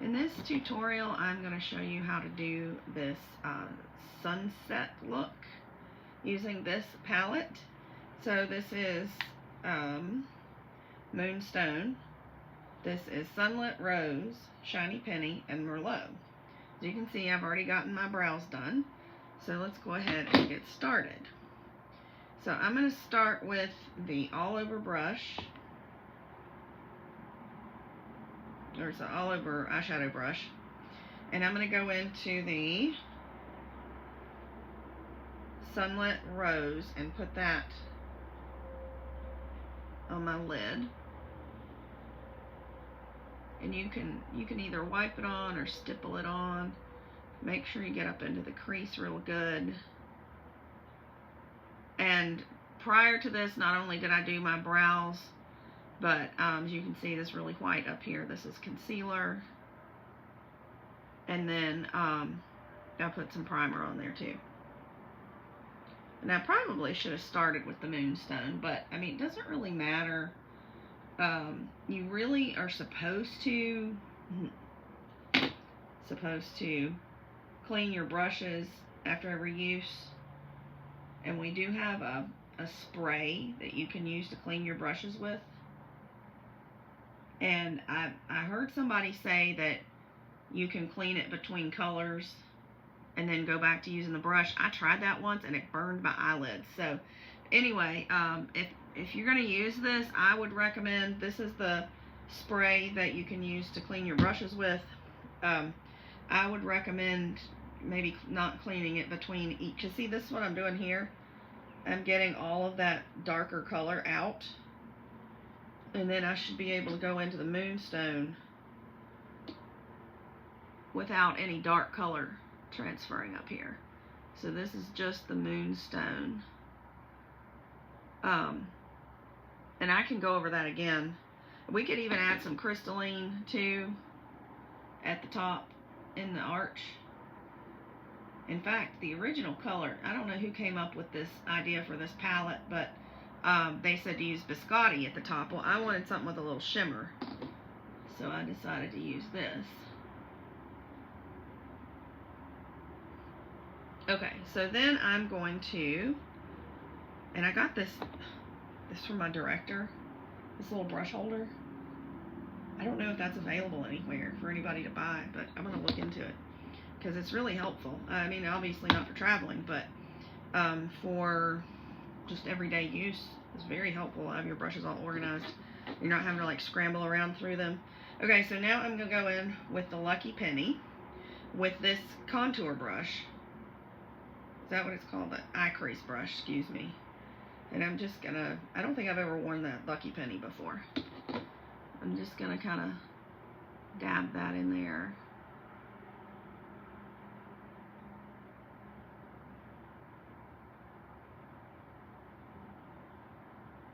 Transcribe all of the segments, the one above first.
In this tutorial, I'm going to show you how to do this sunset look using this palette. So this is Moonstone. This is Sunlit Rose, Shiny Penny, and Merlot. As you can see, I've already gotten my brows done. So let's go ahead and get started. So I'm going to start with the all over brush. There's an all over eyeshadow brush. And I'm going to go into the Sunlit Rose and put that on my lid. And you can either wipe it on or stipple it on. Make sure you get up into the crease real good. And prior to this, not only did I do my brows, but as you can see, this really white up here, this is concealer. And then I'll put some primer on there too. And I probably should have started with the Moonstone, but I mean, it doesn't really matter. You really are supposed to clean your brushes after every use. And we do have a spray that you can use to clean your brushes with. And I heard somebody say that you can clean it between colors and then go back to using the brush. I tried that once and it burned my eyelids. So anyway, if you're going to use this, I would recommend, this is the spray that you can use to clean your brushes with. I would recommend maybe not cleaning it between each. You see, this is what I'm doing here. I'm getting all of that darker color out. And then I should be able to go into the Moonstone without any dark color transferring up here. So this is just the Moonstone. And I can go over that again. We could even add some crystalline too at the top in the arch. In fact, the original color, I don't know who came up with this idea for this palette, but they said to use biscotti at the top. Well, I wanted something with a little shimmer, so I decided to use this. Okay, so then I'm going to, and I got this from my director, this little brush holder. I don't know if that's available anywhere for anybody to buy, but I'm going to look into it because it's really helpful. I mean, obviously not for traveling, but for just everyday use, it's very helpful. Have your brushes all organized. You're not having to like scramble around through them. Okay, so now I'm going to go in with the Lucky Penny with this contour brush. Is that what it's called? The eye crease brush, excuse me. And I'm just gonna, I don't think I've ever worn that Lucky Penny before. I'm just gonna kind of dab that in there.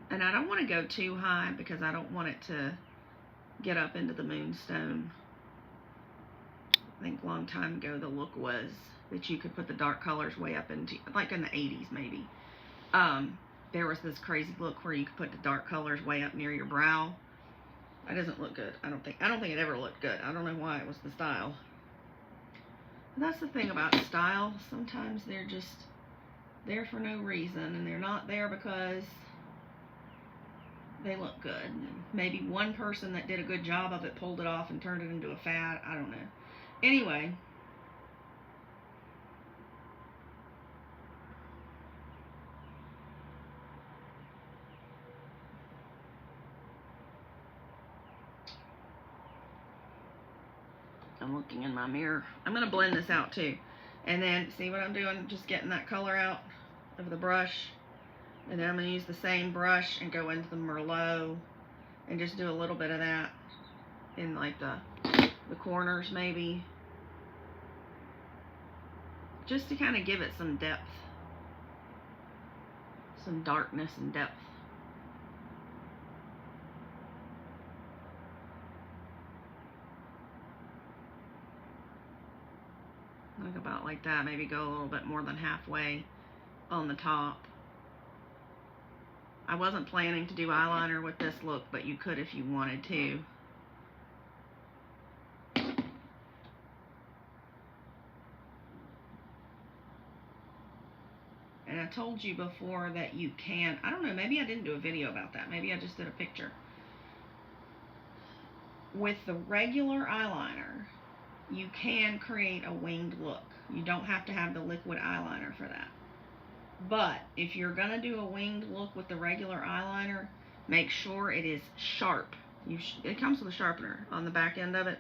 And I don't want to go too high because I don't want it to get up into the Moonstone. I think a long time ago the look was that you could put the dark colors way up into, like in the 80s maybe. There was this crazy look where you could put the dark colors way up near your brow. That doesn't look good. I don't think it ever looked good. I don't know why it was the style. And that's the thing about style. Sometimes they're just there for no reason, and they're not there because they look good. Maybe one person that did a good job of it pulled it off and turned it into a fad. I don't know. Anyway, I'm looking in my mirror. I'm going to blend this out too. And then, see what I'm doing? Just getting that color out of the brush. And then I'm going to use the same brush and go into the Merlot and just do a little bit of that in like the corners maybe. Just to kind of give it some depth. Some darkness and depth. Like about like that, maybe go a little bit more than halfway on the top. I wasn't planning to do eyeliner with this look, but you could if you wanted to. I told you before that you can, I don't know, maybe I didn't do a video about that. Maybe I just did a picture. With the regular eyeliner, you can create a winged look. You don't have to have the liquid eyeliner for that. But if you're going to do a winged look with the regular eyeliner, make sure it is sharp. It comes with a sharpener on the back end of it.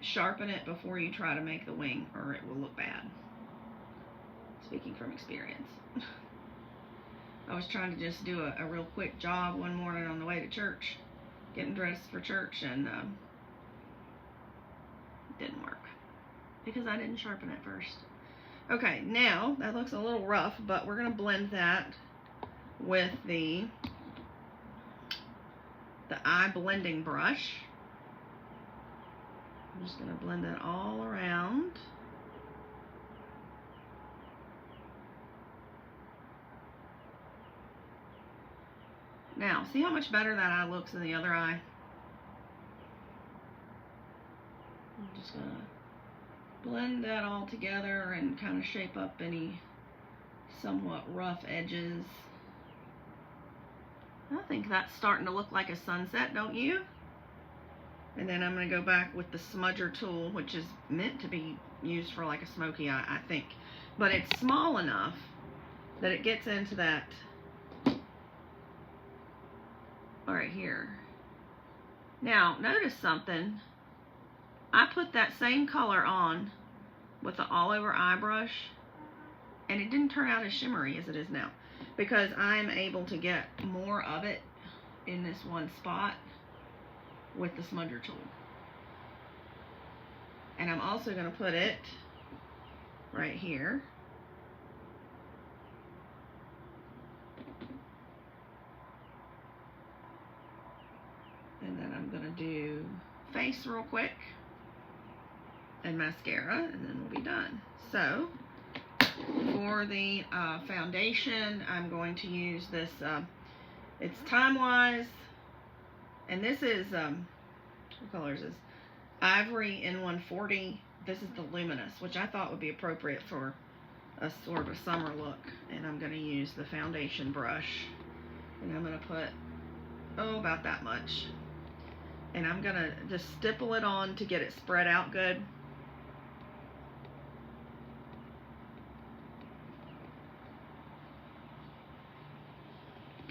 Sharpen it before you try to make the wing, or it will look bad. Speaking from experience. I was trying to just do a real quick job one morning on the way to church, getting dressed for church, and it didn't work because I didn't sharpen it first. Okay, now that looks a little rough, but we're going to blend that with the eye blending brush. I'm just going to blend it all around. Now, see how much better that eye looks than the other eye? I'm just going to blend that all together and kind of shape up any somewhat rough edges. I think that's starting to look like a sunset, don't you? And then I'm going to go back with the smudger tool, which is meant to be used for like a smoky eye, I think. But it's small enough that it gets into that right here. Now, notice something. I put that same color on with the all-over eye brush, and it didn't turn out as shimmery as it is now, because I'm able to get more of it in this one spot with the smudger tool. And I'm also going to put it right here. And then I'm going to do face real quick and mascara, and then we'll be done. So for the foundation, I'm going to use this, it's Time Wise, and this is, what color is this? Ivory N140. This is the Luminous, which I thought would be appropriate for a sort of a summer look. And I'm going to use the foundation brush, and I'm going to put, about that much. And I'm going to just stipple it on to get it spread out good.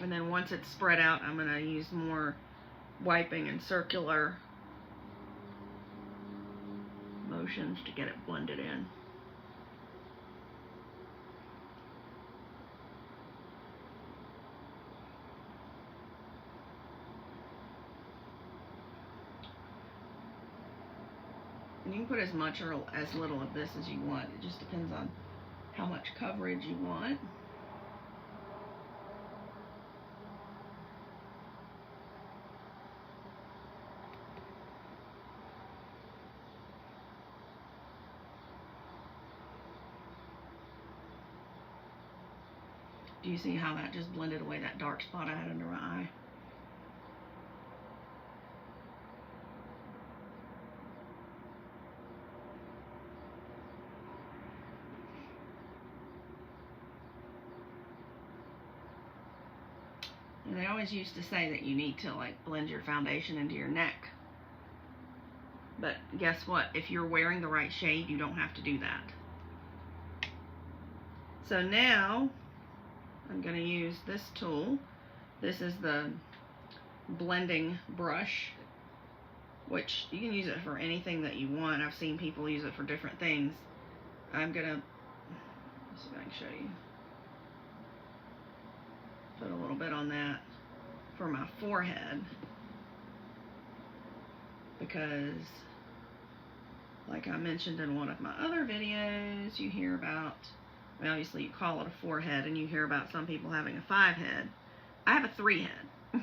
And then once it's spread out, I'm going to use more wiping and circular motions to get it blended in. And you can put as much or as little of this as you want. It just depends on how much coverage you want. Do you see how that just blended away that dark spot I had under my eye? And they always used to say that you need to like blend your foundation into your neck. But guess what? If you're wearing the right shade, you don't have to do that. So now I'm going to use this tool. This is the blending brush, which you can use it for anything that you want. I've seen people use it for different things. I'm going to, let's see if I can show you. Put a little bit on that for my forehead, because like I mentioned in one of my other videos, you hear about, obviously you call it a forehead, and you hear about some people having a 5 head. I have a 3 head.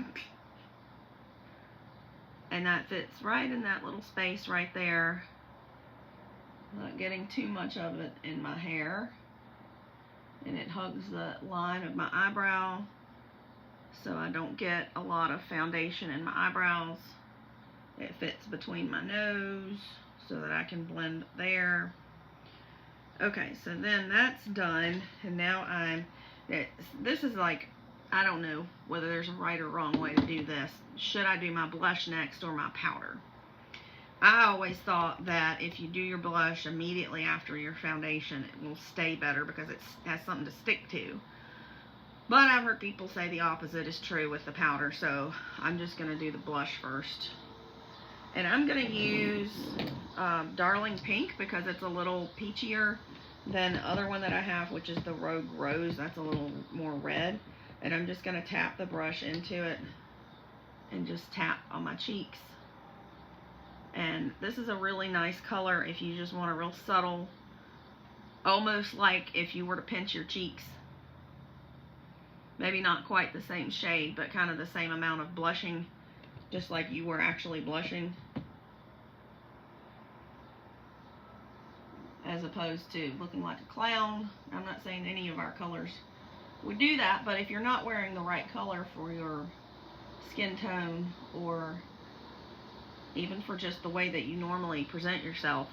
And that fits right in that little space right there. Not getting too much of it in my hair. And it hugs the line of my eyebrow, so I don't get a lot of foundation in my eyebrows. It fits between my nose so that I can blend there. Okay, so then that's done, and now this is like, I don't know whether there's a right or wrong way to do this. Should I do my blush next or my powder? I always thought that if you do your blush immediately after your foundation, it will stay better because it has something to stick to. But I've heard people say the opposite is true with the powder, so I'm just going to do the blush first. And I'm going to use Darling Pink because it's a little peachier than the other one that I have, which is the Rogue Rose. That's a little more red. And I'm just going to tap the brush into it and just tap on my cheeks. And this is a really nice color if you just want a real subtle, almost like if you were to pinch your cheeks. Maybe not quite the same shade, but kind of the same amount of blushing, just like you were actually blushing, as opposed to looking like a clown. I'm not saying any of our colors would do that, but if you're not wearing the right color for your skin tone, or even for just the way that you normally present yourself,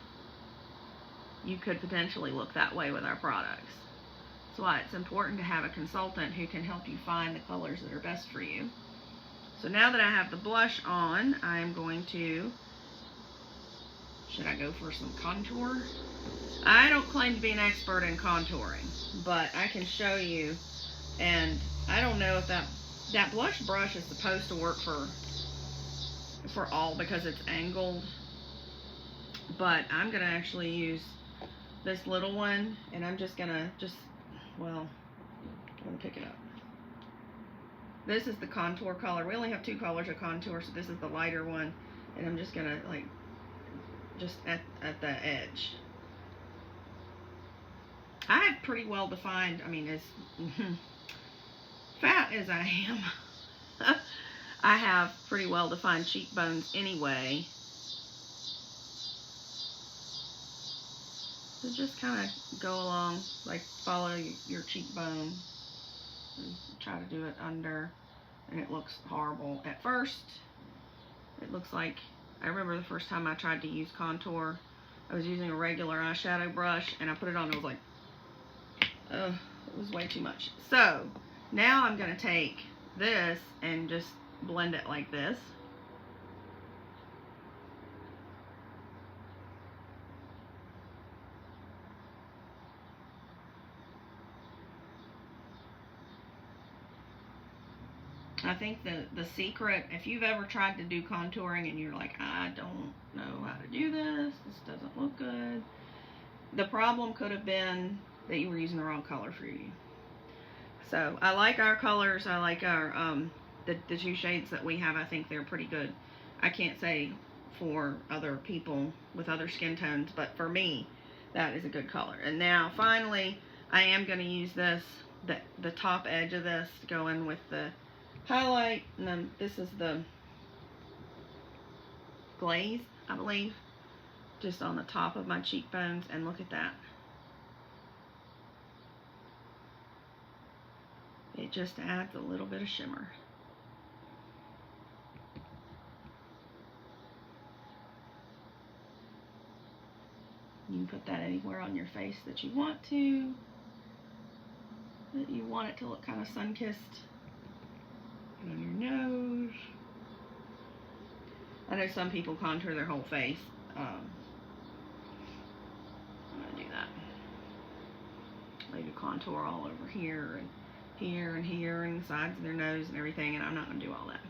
you could potentially look that way with our products. That's why it's important to have a consultant who can help you find the colors that are best for you. So now that I have the blush on, I'm going to, should I go for some contour? I don't claim to be an expert in contouring, but I can show you. And I don't know if that blush brush is supposed to work for all because it's angled, but I'm gonna actually use this little one, and I'm just gonna well, I'm gonna pick it up. This is the contour color. We only have 2 colors of contour, so this is the lighter one, and I'm just gonna, like, just at the edge. I have pretty well defined, I mean, as fat as I am, I have pretty well defined cheekbones anyway. So just kind of go along, like follow your cheekbone and try to do it under, and it looks horrible at first. It looks like, I remember the first time I tried to use contour, I was using a regular eyeshadow brush and I put it on and it was like, oh, it was way too much. So now I'm going to take this and just blend it like this. I think the secret, if you've ever tried to do contouring and you're like, I don't know how to do this doesn't look good, the problem could have been that you were using the wrong color for you. So I like our colors. I like our the 2 shades that we have. I think they're pretty good. I can't say for other people with other skin tones, but for me, that is a good color. And now finally, I am going to use this, the top edge of this, to go in with the highlight. And then this is the glaze, I believe, just on the top of my cheekbones. And look at that. It just adds a little bit of shimmer. You can put that anywhere on your face that you want to, that you want it to look kind of sun-kissed. On your nose. I know some people contour their whole face. I'm gonna do that. They do contour all over here and here and here and the sides of their nose and everything, and I'm not gonna do all that.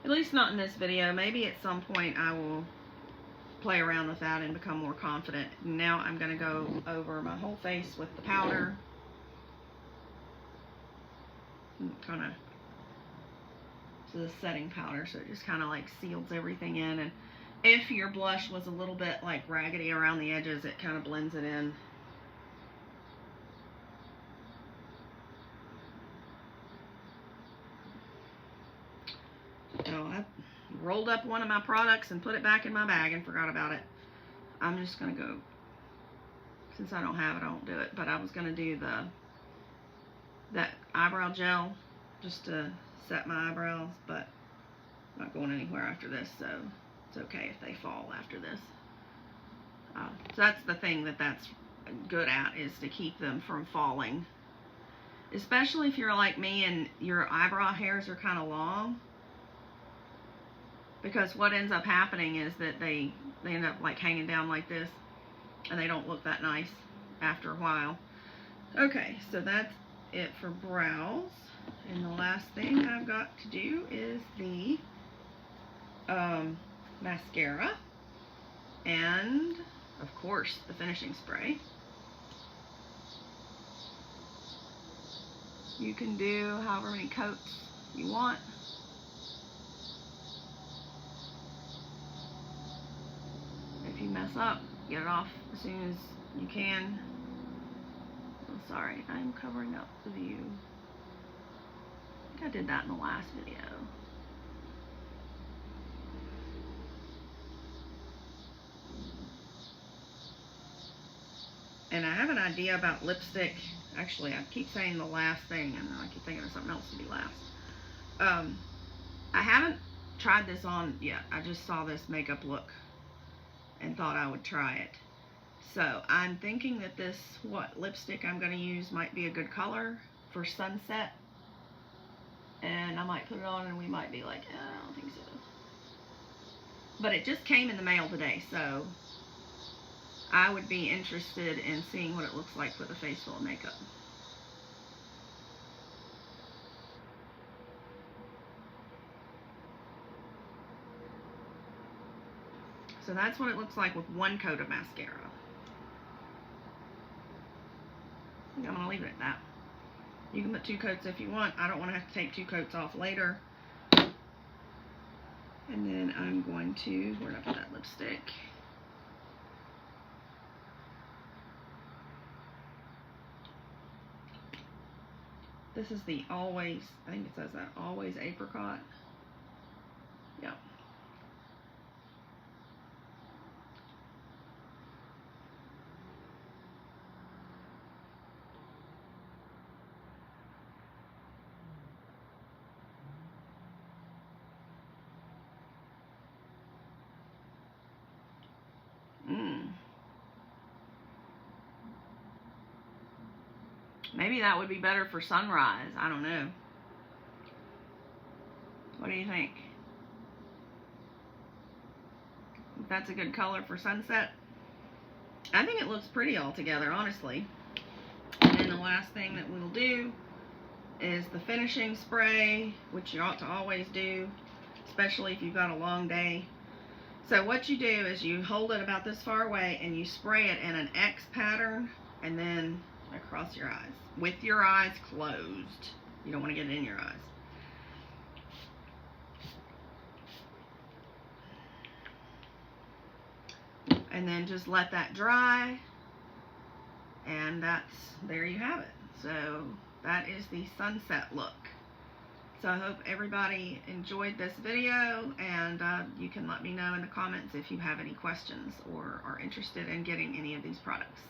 At least not in this video. Maybe at some point I will play around with that and become more confident. Now I'm gonna go over my whole face with the powder. Kind of, so the setting powder, so it just kind of like seals everything in. And if your blush was a little bit like raggedy around the edges, it kind of blends it in. So I rolled up one of my products and put it back in my bag and forgot about it. I'm just gonna go, since I don't have it, I won't do it, but I was gonna do that eyebrow gel just to set my eyebrows, but I'm not going anywhere after this, so it's okay if they fall after this. So that's the thing that's good at is to keep them from falling. Especially if you're like me and your eyebrow hairs are kind of long. Because what ends up happening is that they end up like hanging down like this, and they don't look that nice after a while. Okay, so that's it for brows. And the last thing I've got to do is the mascara. And, of course, the finishing spray. You can do however many coats you want. If you mess up, get it off as soon as you can. Oh, sorry, I'm covering up the view. I think I did that in the last video. And I have an idea about lipstick. Actually, I keep saying the last thing, and then I keep thinking of something else to be last. I haven't tried this on yet. I just saw this makeup look and thought I would try it. So I'm thinking that this, lipstick I'm going to use might be a good color for sunset. And I might put it on and we might be like, I don't think so. But it just came in the mail today, so I would be interested in seeing what it looks like with a face full of makeup. So that's what it looks like with one coat of mascara. I think I'm going to leave it at that. You can put 2 coats if you want. I don't want to have to take 2 coats off later. And then I'm going to, where did I put that lipstick? This is the Always, I think it says that, Always Apricot. Yeah. Maybe that would be better for sunrise. I don't know. What do you think? If that's a good color for sunset? I think it looks pretty altogether, honestly. And then the last thing that we'll do is the finishing spray, which you ought to always do, especially if you've got a long day. So what you do is you hold it about this far away and you spray it in an X pattern and then across your eyes, with your eyes closed. You don't want to get it in your eyes. And then just let that dry, and there you have it. So that is the sunset look. So I hope everybody enjoyed this video, and you can let me know in the comments if you have any questions or are interested in getting any of these products.